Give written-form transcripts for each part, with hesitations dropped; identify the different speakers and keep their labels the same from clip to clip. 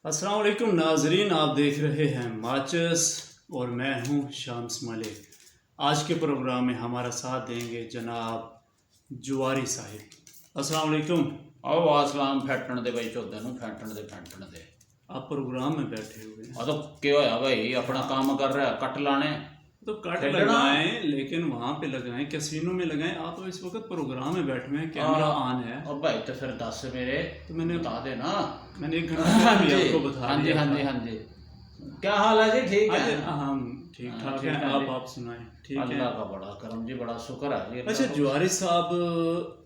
Speaker 1: अस्सलाम वालेकुम नाजरीन, आप देख रहे हैं माचस और मैं हूं शाम्स मलिक। आज के प्रोग्राम में हमारा साथ देंगे जनाब जुआरी साहिब। अस्सलाम वालेकुम।
Speaker 2: आओ आसलाम फैटन दे भाई चौधे नूं फैटन दे
Speaker 1: आप प्रोग्राम में बैठे हुए हैं
Speaker 2: तो क्या होया भाई अपना काम कर रहा है कट लाने
Speaker 1: तो कट
Speaker 2: खेलना।
Speaker 1: लगाएं, लेकिन वहां पे लगाएं, कैसीनो में लगाएं। आप तो इस वक्त प्रोग्राम में बैठे हुए हैं, कैमरा ऑन है।
Speaker 2: और भाई तो फिर दस मेरे
Speaker 1: तो मैंने
Speaker 2: बता दे ना।
Speaker 1: मैंने एक घंटा पहले भी आपको बता
Speaker 2: हाँ जी
Speaker 1: दिया
Speaker 2: हाँ
Speaker 1: था।
Speaker 2: जी हाँ जी, क्या हाल है जी? ठीक है,
Speaker 1: हम ठीक ठाक
Speaker 2: ठीक
Speaker 1: हैं।
Speaker 2: है जी।
Speaker 1: आप सुनाएं। ठीक है।
Speaker 2: अल्लाह का बड़ा करम जी, बड़ा शुक्र है जी।
Speaker 1: अच्छा जुआरी साहब,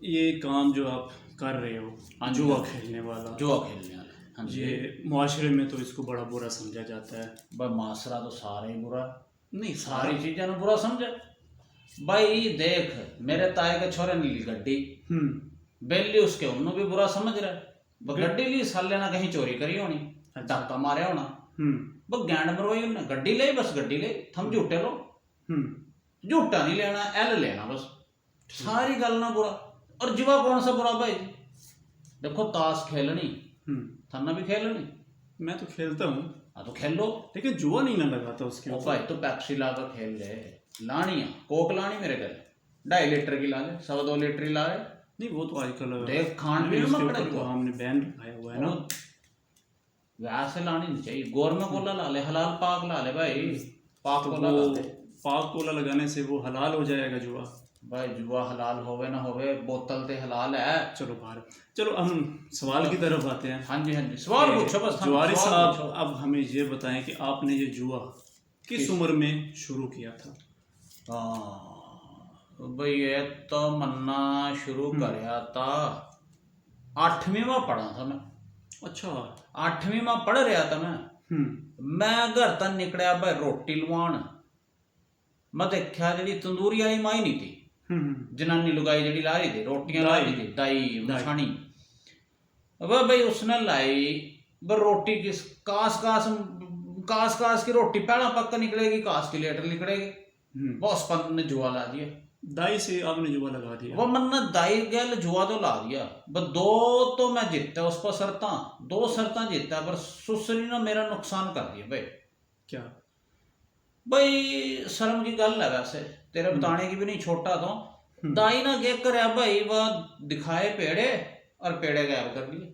Speaker 1: ये काम जो आप कर रहे हो,
Speaker 2: हाँ जी,
Speaker 1: जुआ खेलने वाला,
Speaker 2: जुआ खेलने वाले, हाँ जी।
Speaker 1: ये मुआशरे में तो इसको बड़ा बुरा समझा जाता है।
Speaker 2: भाई मासरा तो सारे ही बुरा,
Speaker 1: नहीं,
Speaker 2: सारी चीजें बुरा समझे। भाई देख, मेरे ताए के छोरे ने ली गड्डी, बेली उसके उन्होंने भी बुरा समझ रहा है। गड्डी ली साले ना कहीं चोरी करी होनी, धक्का मारे होना, बस गैंड मरवाई उन्हें। गड्डी ले, बस गड्डी ले, थम झूठे लो। झूठा नहीं लेना, एल लेना बस। सारी गल ना बुरा। और जुआ कौन सा बुरा भाई? देखो ताश खेलनी, थन्ना भी खेलनी।
Speaker 1: मैं तो खेलता हूँ।
Speaker 2: हाँ तो खेलो,
Speaker 1: लेकिन जुआ नहीं ना लगाता उसके
Speaker 2: ओ
Speaker 1: ऊपर।
Speaker 2: भाई तो पेप्सी ला कर खेल ले। लानी है कोक लानी मेरे घर 2.5 लीटर की ला ले, 2.25 लीटर की ला ले।
Speaker 1: नहीं, वो तो आजकल
Speaker 2: देख खान पीन में पड़े तो
Speaker 1: हमने बैन लगाया हुआ है ना।
Speaker 2: वैसे लानी नहीं चाहिए। गोरमेंट कोला ला ले, हलाल पाक ला ले भाई। पाक
Speaker 1: तो
Speaker 2: कोला
Speaker 1: वो
Speaker 2: ला ले
Speaker 1: पाक कोला लगाने से वो हलाल हो जाएगा जुआ।
Speaker 2: भाई। जुआ हलाल होवे ना होवे, बोतल ते हलाल है।
Speaker 1: चलो बाहर, चलो हम सवाल की तरफ आते हैं।
Speaker 2: हाँ जी हाँ जी, सवाल पूछो बस।
Speaker 1: जुआरी
Speaker 2: सवाल
Speaker 1: साहब,
Speaker 2: पूछो।
Speaker 1: अब हमें ये बताएं कि आपने ये जुआ किस उम्र में शुरू किया था?
Speaker 2: भाई ये तो मन्ना शुरू करया था 8वीं में पढ़ा था मैं।
Speaker 1: अच्छा।
Speaker 2: 8वीं में पढ़ रहा था मैं। मैं घर तक निकलिया भाई रोटी लवान। मैं देखा जी तंदूरी वाली माई नहीं थी, जनानी लुगाई जी ला रही थी रोटियां ला रही थी, दाई मछानी। वह भाई उसने लाई ब रोटी किस कास कास की रोटी पहला पक्का निकलेगी, कास की लेटर निकलेगी। बॉस पंत ने जुआ ला दिया।
Speaker 1: दाई से आपने जुआ लगा दिया?
Speaker 2: वो मन दाई गल जुआ तो ला दिया। बस 2 तो मैं जीता उस पर शर्ता, 2 शर्ता जीता, पर सुसरी ने मेरा नुकसान कर दिया भाई।
Speaker 1: क्या
Speaker 2: भाई शर्म की गल है वैसे, तेरे बताने की भी नहीं, छोटा तो दाई ना क्या कर भाई, वह दिखाए पेड़े और पेड़े गायब कर लिए।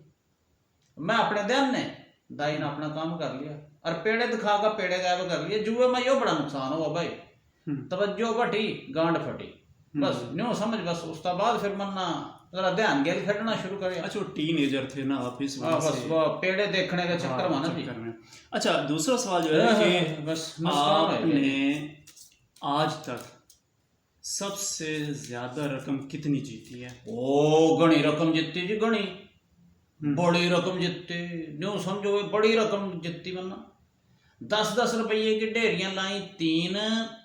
Speaker 2: मैं अपने ध्यान ने, दाई ने अपना काम कर लिया और पेड़े दिखा कर पेड़े गायब कर लिए। जुए में यो बड़ा नुकसान हुआ भाई। तवज्जो बटी, गांड फटी, बस न्यू समझ। बस उसका बाद फिर मन्ना जरा ध्यान गेल खेलना शुरू कर।
Speaker 1: अच्छा, वो टीनेजर थे ना आप, इस वजह
Speaker 2: बस
Speaker 1: से
Speaker 2: वो पेड़े देखने के चक्कर में ना जी।
Speaker 1: अच्छा, दूसरा सवाल जो है कि
Speaker 2: बस
Speaker 1: आपने आज तक सबसे ज्यादा रकम कितनी जीती है?
Speaker 2: ओ गणी रकम जीती जी, गणी बड़ी रकम जीती। न्यू समझो बड़ी रकम जीती। मन्ना 10-10 रुपये की ढेरियां लाई, 3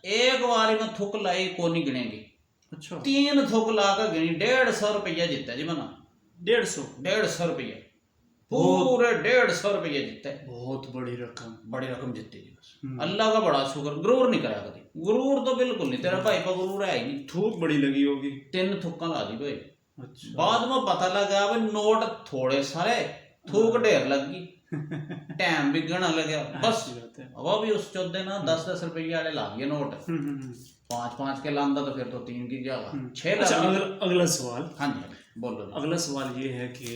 Speaker 2: एक बार में थुक लाई को नहीं गिनेगी।
Speaker 1: अच्छा,
Speaker 2: 3 थुक ला कर गिनी, 150 रुपया जीता जी मना।
Speaker 1: 150
Speaker 2: रुपये, पूरे 150 रुपये जीते।
Speaker 1: बहुत बड़ी रकम,
Speaker 2: बड़ी रकम जीती जी। बस अल्लाह का बड़ा शुक्र। गुरूर नहीं कराया कभी, गुरूर तो बिल्कुल नहीं। तेरा भाई पर गुरूर है ही नहीं।
Speaker 1: थूक बड़ी लगी होगी।
Speaker 2: 3 थुक्का ला दी भाई।
Speaker 1: अच्छा।
Speaker 2: बाद में पता लगा भाई नोट थोड़े सारे, थूक ढेर लगी, टाइम भी गणा लगा। बस अब भी उस चौदह ना 10-10 रुपये वाले ला दिए नोट। 5-5 के लांदा तो फिर तो 3 की जगह 6।
Speaker 1: अच्छा, अगला सवाल।
Speaker 2: हाँ जी बोलो।
Speaker 1: अगला सवाल ये है कि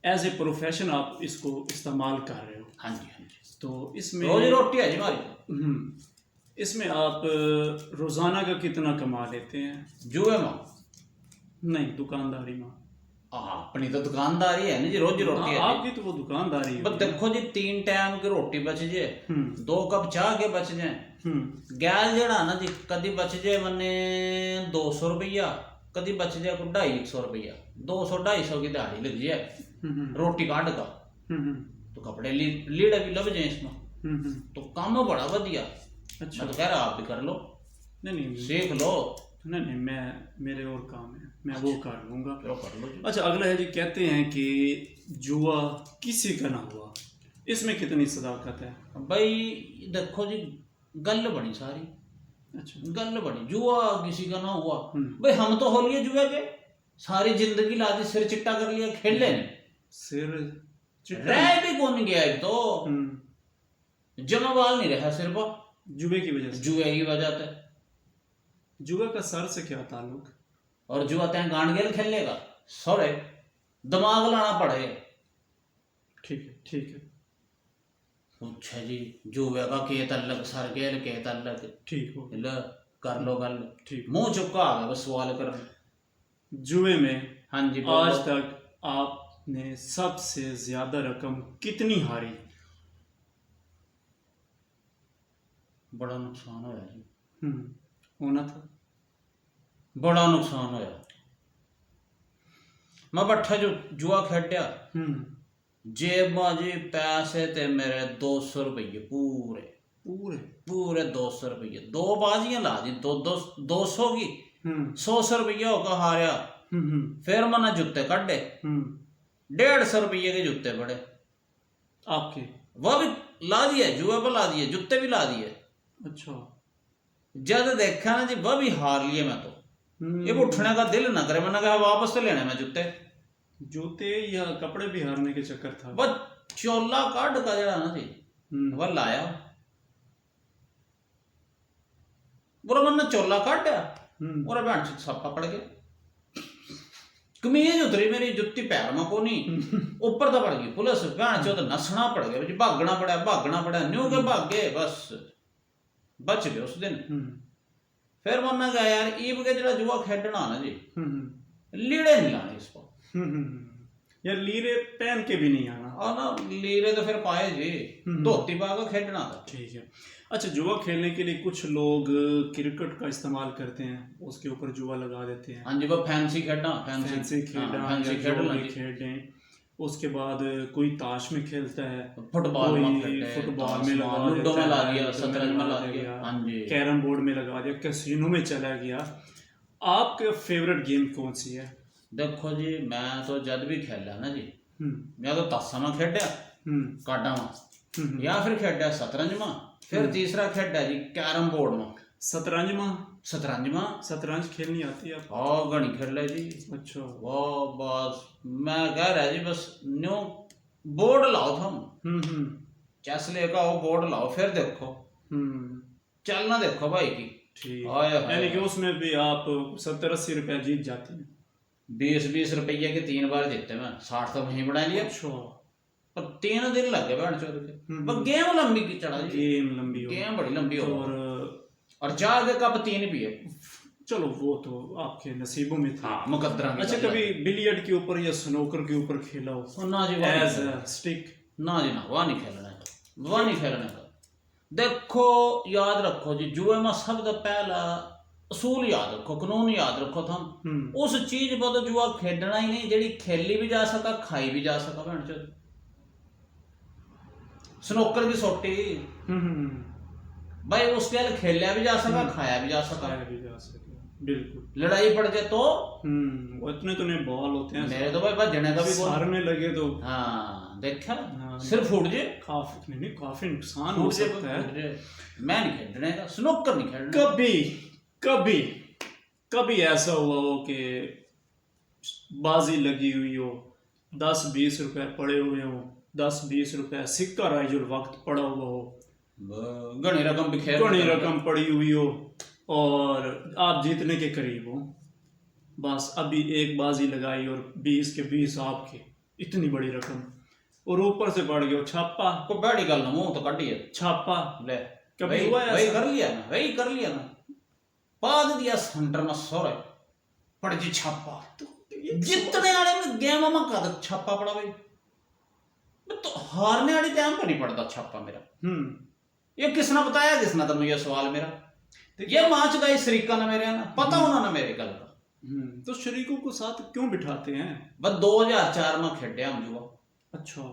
Speaker 1: एज ए प्रोफेशन आप इसको इस्तेमाल कर रहे हो।
Speaker 2: हाँ जी हाँ जी,
Speaker 1: तो इसमें
Speaker 2: रोजी रोटी है जी हमारी।
Speaker 1: इसमें आप रोजाना का कितना कमा लेते हैं?
Speaker 2: जुए में
Speaker 1: नहीं, दुकानदारी में।
Speaker 2: अपनी तो दुकानदारी है ना जी, रोजी रोटी है।
Speaker 1: आपकी तो वो दुकानदारी है।
Speaker 2: बस देखो जी 3 टाइम की रोटी बच जाए, 2 कप चाह के बच जाए, गैल जड़ा ना जी कदी बच जाए मने 200 रुपया, कदी बच जाए 250 रुपया। 200-250 की दिहाड़ी लग जाए रोटी काट का, तो कपड़े लीड़े भी लग जाए इसमें, तो काम बड़ा बढ़िया। अच्छा, मैं तो कह रहा आप भी कर लो।
Speaker 1: नहीं,
Speaker 2: सीख लो।
Speaker 1: नहीं, मेरे और काम है, मैं वो कर लूंगा।
Speaker 2: कर लो।
Speaker 1: अच्छा, अगला है जी, कहते हैं कि जुआ किसी का ना हुआ, इसमें कितनी सदाकत है?
Speaker 2: भाई देखो जी गल बनी सारी। अच्छा, गल बनी, जुआ किसी का ना हुआ। भाई हम तो हो लिए जुए के, सारी जिंदगी ला दी, सिर चिट्टा कर लिया, खेले नहीं।
Speaker 1: सिर चिट्टा
Speaker 2: रह भी कौन गया एक तो जमा बाल नहीं रहा सिर्फ
Speaker 1: जुए की वजह से।
Speaker 2: जुए की वजह से।
Speaker 1: जुआ का सर से क्या ताल्लुक?
Speaker 2: और जुआ तय गांड गेल खेलेगा सॉरे दिमाग लाना पड़े।
Speaker 1: ठीक है ठीक है
Speaker 2: अच्छा जी जुए का के तल्लक सर गेल के तल्लक
Speaker 1: ठीक हो
Speaker 2: ल कर लो गल
Speaker 1: ठीक।
Speaker 2: मुंह चुका आ गया बस सवाल कर।
Speaker 1: जुए में
Speaker 2: हाँ जी
Speaker 1: आज तक आपने सबसे ज्यादा रकम कितनी हारी?
Speaker 2: बड़ा नुकसान होया जी।
Speaker 1: होना था।
Speaker 2: बड़ा नुकसान होया। मैं बैठा जो जुआ खेड्या जेब में जी पैसे थे मेरे 200 रुपये पूरे
Speaker 1: पूरे
Speaker 2: पूरे 200 रुपये। दो बाजियां ला दी 200 की 100 रुपये होकर हारा। फिर मैंने जूते काटे 150 रुपये के जूते पड़े
Speaker 1: आपके।
Speaker 2: वह भी ला दिए जुए पर ला दिए जूते भी ला दिए।
Speaker 1: अच्छा
Speaker 2: जब देखा ना जी वह भी हार लिए मैं तो ये उठने का दिल ना करे। मैंने कहा वापस तो लेने में जूते
Speaker 1: जूते या कपड़े भी हारने के चक्कर था।
Speaker 2: वह चोला काट का जरा ना जी वह लाया बुरा मन चोला काटा और बहन से छापा पड़ गया। कमीज उतरी मेरी जुत्ती पैर में को नहीं ऊपर तो पड़ गई पुलिस बहन चो तो नसना पड़ गया जी। भागना पड़ा न्यू के भागे बस बच गए उस दिन। फिर मना गया यार ईब के जरा जुआ खेडना ना जी लीड़े नहीं लाने इसको
Speaker 1: यार लीरे पहन के भी नहीं आना
Speaker 2: और ना लीरे तो फिर पाए जी धोती पा के खेडना था।
Speaker 1: ठीक है। अच्छा जुआ खेलने के लिए कुछ लोग क्रिकेट का इस्तेमाल करते हैं उसके ऊपर जुआ लगा देते हैं।
Speaker 2: हाँ जी वो फैंसी खेडना
Speaker 1: फैंसी खेलें। उसके बाद कोई ताश में खेलता है
Speaker 2: फुटबॉल
Speaker 1: में लगा
Speaker 2: लूडो में ला दिया शतरंज में ला दिया हाँ जी
Speaker 1: कैरम बोर्ड में लगा दिया कैसीनो में चला गया। आपका फेवरेट गेम कौन सी है?
Speaker 2: देखो जी मैं तो जब भी खेला ना जी मैं तो ताशा में खेडया काडा में या फिर खेडया शतरंज में फिर तीसरा खेडया जी कैरम बोर्ड में।
Speaker 1: शतरंज खेलनी आती है?
Speaker 2: हाँ घनी खेल जी।
Speaker 1: अच्छा
Speaker 2: वो बस मैं कह रहा जी बस न्यू बोर्ड लाओ तुम चेस लेकर आओ बोर्ड लाओ फिर देखो चलना देखो भाई की।
Speaker 1: यानी कि उसमें भी आप 70-80 रुपया जीत जाते हैं।
Speaker 2: 20 रुपये के 3 बार जीते मैं 60 तो वहीं बढ़ा लिया।
Speaker 1: अच्छा
Speaker 2: पर 3 दिन लग गए बहन चोद के। पर गेम लंबी की चढ़ा जी गेम बड़ी लंबी हो और जाके कब 3 भी है।
Speaker 1: चलो वो तो आपके नसीबों में था
Speaker 2: मुकद्दरा।
Speaker 1: अच्छा कभी बिलियर्ड के ऊपर या स्नूकर के ऊपर खेला हो?
Speaker 2: ना जी
Speaker 1: एज स्टिक
Speaker 2: ना जी ना वह नहीं खेलना का। देखो याद रखो जी जुए में सब तो पहला असूल याद रखो कानून याद रखो थम उस चीज पर तो जुआ खेडना ही नहीं जेडी खेली भी जा सका खाई भी जा सका। भैन चो स्नूकर की सोटी भाई उस गल खेलिया भी जा सका खाया भी जा सका
Speaker 1: बिल्कुल।
Speaker 2: लड़ाई पड़ जाए तो
Speaker 1: इतने तो नहीं बॉल होते हैं
Speaker 2: मेरे तो भाई भजने का भी
Speaker 1: सर में लगे तो
Speaker 2: हाँ देखा सिर्फ फूट जाए
Speaker 1: काफी नुकसान हो सकता है।
Speaker 2: मैं नहीं खेलने का स्नूकर नहीं खेलना।
Speaker 1: कभी ऐसा हुआ हो कि बाजी लगी हुई हो 10-20 रुपए पड़े हुए हो 10-20 रुपए सिक्का राइजुल वक्त पड़ा हुआ हो
Speaker 2: घनी
Speaker 1: रकम पड़ी हुई हो और आप जीतने के करीब हो बस अभी एक बाजी लगाई और 20 के 20 आपके इतनी बड़ी रकम और ऊपर से पड़ गया छापा
Speaker 2: को बड़ी गल मुंह तो काटी है छापा ले
Speaker 1: कभी हुआ
Speaker 2: वही कर लिया ना बाद दिया सेंटर में सोरे पड़ जी छापा जितने वाले में गेम में का छापा पड़ा भाई तो हारने वाली टाइम पर नहीं पड़ता छापा मेरा। ये किसने बताया किसने तुम ये सवाल मेरा ये माच गई शरीका ने मेरे ना पता होना ना मेरे गल का।
Speaker 1: तो शरीकों को साथ क्यों बिठाते हैं?
Speaker 2: बस 2004 में खेडया हम जुआ।
Speaker 1: अच्छा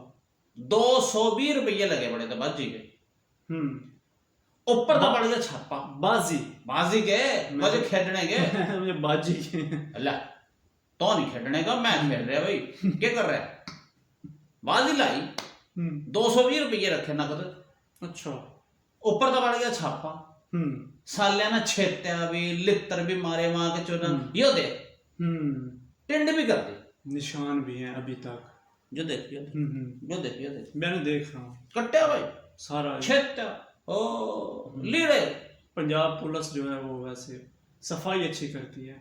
Speaker 2: 220 रुपये लगे बड़े तो बाजी के ऊपर तो पड़ गया छापा बाजी के मुझे खेडने के
Speaker 1: मुझे बाजी के
Speaker 2: अल्लाह तो नहीं खेडने का मैं खेल रहा भाई क्या कर रहा है बाजी लाई 220 रुपये रखे नकद।
Speaker 1: अच्छा
Speaker 2: ऊपर तो पड़ गया छापा सालिया ने छेत्या भी लित्र भी मारे मां के चोरन यो दे टिंड भी कर दी
Speaker 1: निशान भी हैं अभी तक
Speaker 2: जो देखिए जो देखिए
Speaker 1: मैंने देख रहा हूँ
Speaker 2: कट्टा भाई
Speaker 1: सारा
Speaker 2: छेत्ता ओ लीड़े।
Speaker 1: पंजाब पुलिस जो है वो वैसे सफाई अच्छी करती है।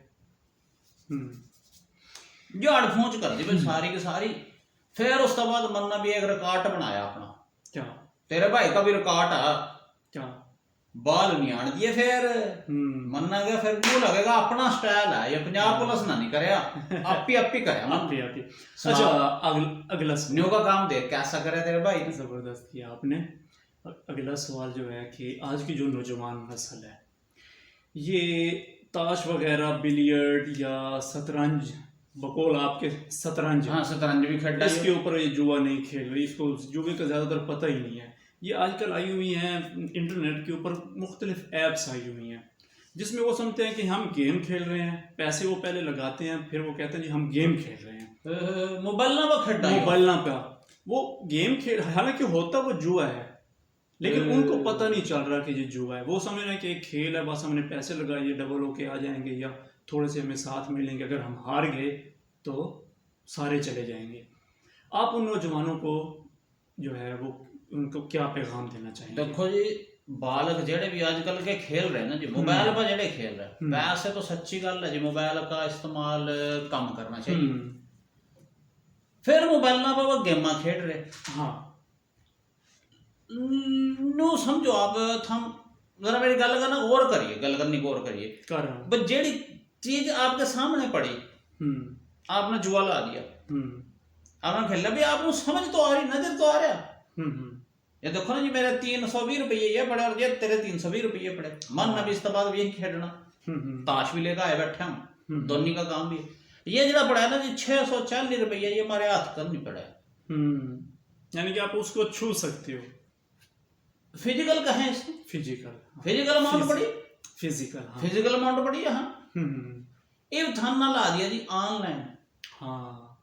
Speaker 2: झाड़ फूंच कर दी भाई सारी की सारी। फिर उसके बाद मन्ना भी एक रिकॉर्ड बनाया अपना।
Speaker 1: क्या?
Speaker 2: तेरे भाई का भी रिकॉर्ड है।
Speaker 1: क्या?
Speaker 2: बाल नहीं आन दिए फिर मन्ना गया फिर वो लगेगा अपना स्टाइल है ये पंजाब पुलिस ना नहीं करया आपी आपी करे
Speaker 1: आपी। अच्छा अगला
Speaker 2: न्यू का काम देख कैसा करे तेरे भाई।
Speaker 1: जबरदस्त किया आपने। अगला सवाल जो है कि आज की जो नौजवान नस्ल है ये ताश वगैरह बिलियर्ड या शतरंज बकौल आपके शतरंज,
Speaker 2: हाँ शतरंज भी खेलता है,
Speaker 1: इसके ऊपर ये जुआ नहीं खेल रही, इसको जुए का ज़्यादातर पता ही नहीं है। ये आजकल आई हुई हैं इंटरनेट के ऊपर मुख्तलिफ ऐप्स आई हुई हैं जिसमें वो समझते हैं कि हम गेम खेल रहे हैं, पैसे वो पहले लगाते हैं फिर वो कहते हैं जी हम गेम खेल रहे हैं। मोबाइल पे वो गेम खेल, हालांकि होता वो जुआ है लेकिन उनको पता नहीं चल रहा कि ये जुआ है। वो समझ रहे हैं कि एक खेल है, बस हमने पैसे लगाए डबल होके आ जाएंगे या थोड़े से हमें साथ मिलेंगे, अगर हम हार गए तो सारे चले जाएंगे। आप उन नौजवानों को जो है वो उनको क्या पैगाम देना चाहेंगे?
Speaker 2: देखो जी बालक जेड़े भी आजकल के खेल रहे हैं ना जी मोबाइल पर जेड़े खेल रहे हैं वैसे तो सच्ची गल है जी मोबाइल का इस्तेमाल कम करना चाहिए। फिर मोबाइल पर वो गेमा खेल रहे।
Speaker 1: हाँ
Speaker 2: नो समझो आप थम जरा मेरी गल करना गौर करिए, गल करनी गौर करिए
Speaker 1: कर रहा हूं।
Speaker 2: बस जेड़ी चीज आपके सामने पड़ी आपने जुआ ला दिया आपने खेला भी आपको समझ तो आ रही, नजर तो आ रहा। ये देखो ना जी मेरे 320 रुपये ये पड़े और ये तेरे 320 रुपये पड़े, मन ना भी इसके बाद यही खेलना ताश भी लेकर आए बैठे हम दोनों का काम भी ये जरा पड़ा है ना जी 640 रुपये ये हमारे हाथ कर नहीं पड़ा है।
Speaker 1: यानी कि आप उसको छू सकते हो।
Speaker 2: फिजिकल कहें इसको फिजिकल अमाउंट पड़ी फिजिकल अमाउंट पड़ी है। ये थाना ला दिया जी ऑनलाइन।
Speaker 1: हाँ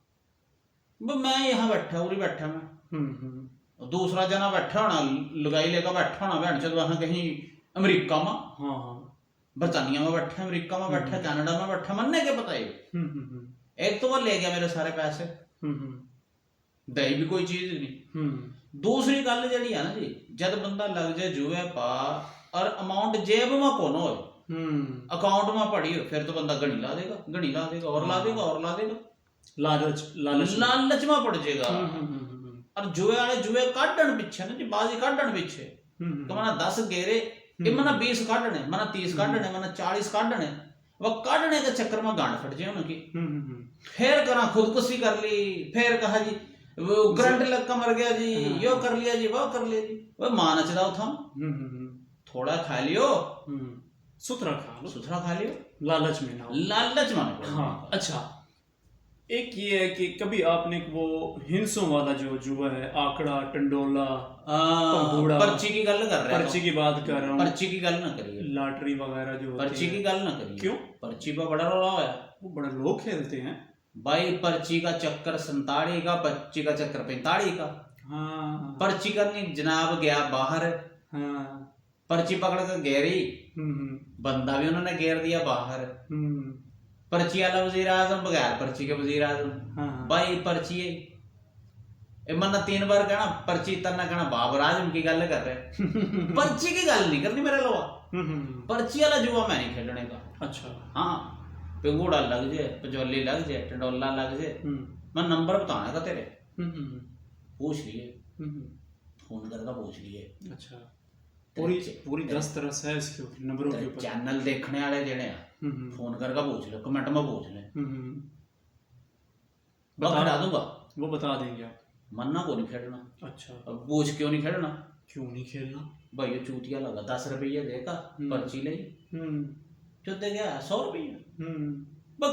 Speaker 2: मैं यहाँ बैठा उरी बैठा मैं दूसरा जना बैठा होना लगाई लेकर बैठा होना बहन चल वहां कहीं अमेरिका में,
Speaker 1: हाँ
Speaker 2: बरतानिया में बैठा, अमेरिका में बैठा, कनाडा में बैठा, मन्ने के पता ही एक तो वो ले गया मेरे सारे पैसे दही भी कोई चीज नहीं। दूसरी गल जी है ना जी जब बंदा लग जाए जुए पा और अमाउंट जेब में कौन हो अकाउंट में पड़ी हो फिर तो बंदा गणी ला देगा और ला देगा लालच में पड़ जाएगा। और जुए वाले जुए काटन पीछे ना जी बाजी काटन पीछे तो मना 10 घेरे ये मना 20 काटने मना 30 काटने मना 40 काटने वो काटने के चक्कर में गांड फट जाए उनकी। फिर करा खुदकुशी कर ली, फिर कहा जी वो करंट लग का मर गया जी, यो कर लिया जी वो कर लिया जी। वो मां नचदाओ था थोड़ा खा लियो
Speaker 1: सुथरा खा लियो लालच में ना। हाँ अच्छा एक ये है कि कभी आपने वो हिंसों वाला जो जुआ है आंकड़ा टंडोला
Speaker 2: पर्ची की गल कर रहे हैं,
Speaker 1: पर्ची की बात कर रहा हूँ,
Speaker 2: पर्ची की गल ना करिए,
Speaker 1: लॉटरी वगैरह जो
Speaker 2: पर्ची की गल ना करिए।
Speaker 1: क्यों?
Speaker 2: पर्ची पर बड़ा रौला है,
Speaker 1: वो बड़ा लोग खेलते हैं
Speaker 2: भाई। पर्ची का चक्कर 47 का, पर्ची का चक्कर 45 का।
Speaker 1: हाँ
Speaker 2: पर्ची करनी जनाब गया बाहर,
Speaker 1: हाँ
Speaker 2: पर्ची पकड़ कर घेरी, बंदा भी उन्होंने घेर दिया बाहर। पर्ची वाला वजीर आजम बगैर पर्ची के वजीर आजम। भाई पर्ची मन्ना 3 बार कहना पर्ची तरना कहना बाबर आजम की गल कर रहे पर्ची की गल नहीं करनी मेरे लोआ। पर्ची वाला जुआ मैं नहीं खेलने का। अच्छा हाँ पिंगूड़ा लग जाए, पचौली लग जाए, टंडोला लग जाए, मैं नंबर बताना का तेरे पूछ लिए, फोन करके पूछ लिए।
Speaker 1: अच्छा पूरी 10 तरह है इसके नंबरों के ऊपर।
Speaker 2: चैनल देखने वाले जेड़े फोन करके पूछ ले, कमेंट में पूछ ले, बता दूंगा,
Speaker 1: वो बता देंगे आप।
Speaker 2: मन्ना को नहीं खेलना। अच्छा अब पूछ क्यों नहीं खेलना?
Speaker 1: क्यों नहीं खेलना
Speaker 2: भाई ये चूतिया लगा 10 रुपये देगा पर्ची ली चुते गया 100 रुपये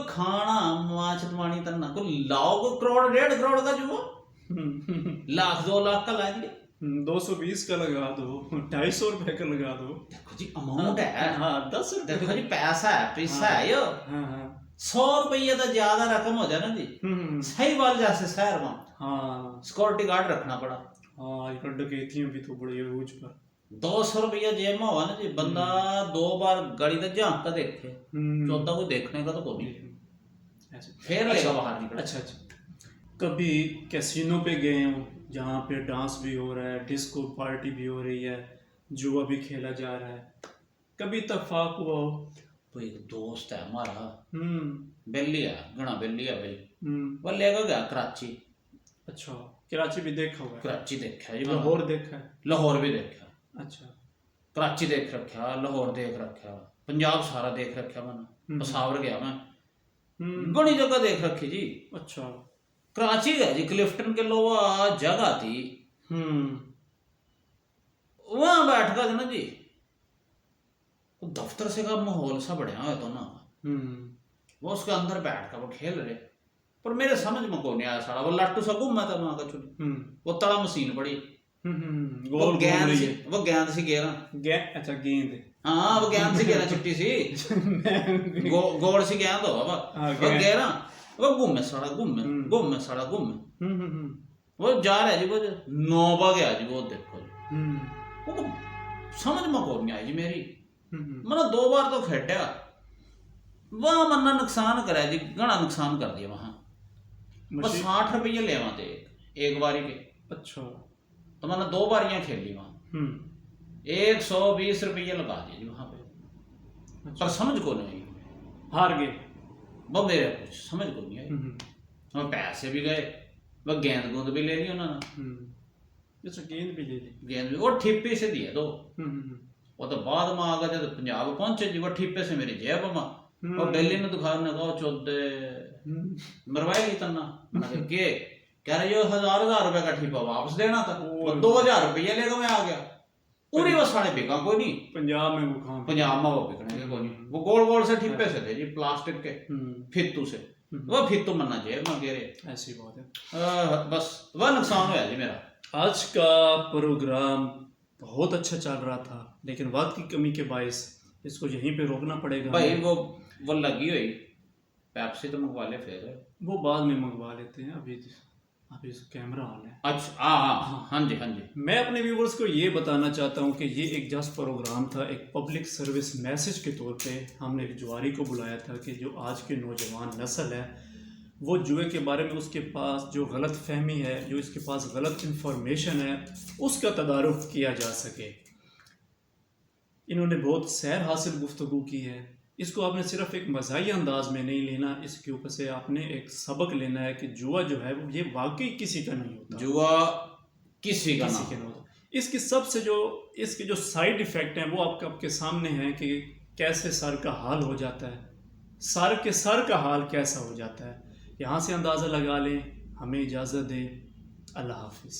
Speaker 2: खाना माछ तमानी तरना को लाओ को करोड़ 1.5 करोड़ का जुआ लाख 2 लाख का ला दिया,
Speaker 1: 220 का लगा दो, 250 रुपए का लगा दो।
Speaker 2: देखो जी अमाउंट है। हाँ 10 रुपये देखो जी पैसा है, पैसा है यो। 100 रुपये तो ज्यादा रकम हो जाए ना जी। सही बात जैसे शहर में हाँ सिक्योरिटी गार्ड रखना पड़ा।
Speaker 1: हाँ डकैतियां भी तो बड़ी यूज पर
Speaker 2: 200 रुपया जेब में हुआ ना जी बंदा 2 बार गाड़ी तक झांक का देखे, चौथा कोई देखने का तो कोई नहीं, फिर लेगा बाहर निकल।
Speaker 1: अच्छा कभी कैसीनो पे गए हो जहाँ पे डांस भी हो रहा है, डिस्को पार्टी भी हो रही है, जुआ भी खेला जा रहा है, कभी इत्तेफाक हुआ हो?
Speaker 2: तो एक दोस्त है हमारा,
Speaker 1: हम्म।
Speaker 2: बेली है, घना बेली है भाई,
Speaker 1: हम्म।
Speaker 2: वो लेकर गया कराची।
Speaker 1: अच्छा, कराची भी देखा हुआ है?
Speaker 2: कराची देखा है जी,
Speaker 1: लाहौर देखा है?
Speaker 2: लाहौर भी देखा,
Speaker 1: अच्छा।
Speaker 2: कराची देख रखा, लाहौर देख रखा, पंजाब सारा देख रखा मैंने, पसावर गया मैं, बड़ी जगह देख रखी जी।
Speaker 1: अच्छा।
Speaker 2: कराची गया जी, क्लिफ्टन के लोवा जगह थी, वहां बैठ गया ना जी, दफ्तर से का माहौल सा बढ़िया है तो ना, वो उसके अंदर बैठ कर वो खेल रहे, पर मेरे समझ में को नहीं आया सारा, वो लाटू सा घूमा था वहां का चुनी, वो तड़ा मशीन पड़ी, वो गेंद सी गेरा,
Speaker 1: अच्छा गेंद,
Speaker 2: हाँ वो गेंद सी गेरा चिट्टी सी गोल सी गेंद हो वो गेरा, वो घूमे सारा घूमे सारा घूमे, वो जा रहा है जी, वो 9 बजे गया जी, वो देखो जी, वो समझ में को नहीं आई जी मेरी, मैंने 2 बार तो खेटा, वहां मन्ना नुकसान करा जी, घना नुकसान कर दिया वहां, बस 60 रुपये लेवा थे एक बारी के। अच्छा। तो मैंने 2 बारियां खेली वहां, 120 रुपये लगा दिए जी वहां पे। अच्छा। पर समझ को नहीं,
Speaker 1: हार गए
Speaker 2: वो, मेरे कुछ समझ को नहीं आई, वह पैसे भी गए, वह गेंद गूंद भी ले ली उन्होंने।
Speaker 1: अच्छा, गेंद भी ले ली? गेंद भी
Speaker 2: वो ठिप्पे से दिए 2, वो तो बाद में आ गए, जब पंजाब पहुंचे जी, वो ठिप्पे से मेरी जेब में, और बेली ने दुकान कहा चौदे मरवाई ली तना, के कह रहे 1000 रुपए का ठिप्पा वापस देना था, वो 2000 रुपये लेकर मैं आ गया, पूरी वो साढ़े बिका कोई नहीं, पंजाब में वो बिकने के कोई नहीं, वो गोल गोल से ठिप्पे से थे जी, प्लास्टिक के फित्तू से, वो फित्तू मन्ना जेब में गिरे, ऐसी बात है। बस वह नुकसान हुआ जी मेरा।
Speaker 1: आज का प्रोग्राम बहुत अच्छा चल रहा था, लेकिन वक्त की कमी के बायस इसको यहीं पे रोकना पड़ेगा
Speaker 2: भाई। वो लगी हुई पेप्सी तो मंगवा ले, फिर वो
Speaker 1: बाद में मंगवा लेते हैं, अभी कैमरा ऑन है।
Speaker 2: अच्छा, हाँ जी।
Speaker 1: मैं अपने व्यूवर्स को ये बताना चाहता हूँ कि ये एक जस्ट प्रोग्राम था, एक पब्लिक सर्विस मैसेज के तौर पे हमने एक जुआरी को बुलाया था कि जो आज के नौजवान नस्ल है वो जुए के बारे में उसके पास जो गलत फहमी है, जो इसके पास गलत इन्फॉर्मेशन है, उसका तदारुक किया जा सके। इन्होंने बहुत सैर हासिल गुफ्तगू की है, इसको आपने सिर्फ एक मज़ाही अंदाज में नहीं लेना, इसके ऊपर से आपने एक सबक लेना है कि जुआ जो है वो ये वाकई किसी का नहीं होता,
Speaker 2: जुआ किसी का नहीं
Speaker 1: होता। इसके जो साइड इफ़ेक्ट हैं वो आपके सामने हैं कि कैसे सर का हाल हो जाता है, सर का हाल कैसा हो जाता है। यहाँ से अंदाज़ा लगा लें। हमें इजाज़त दें। अल्लाह हाफिज़।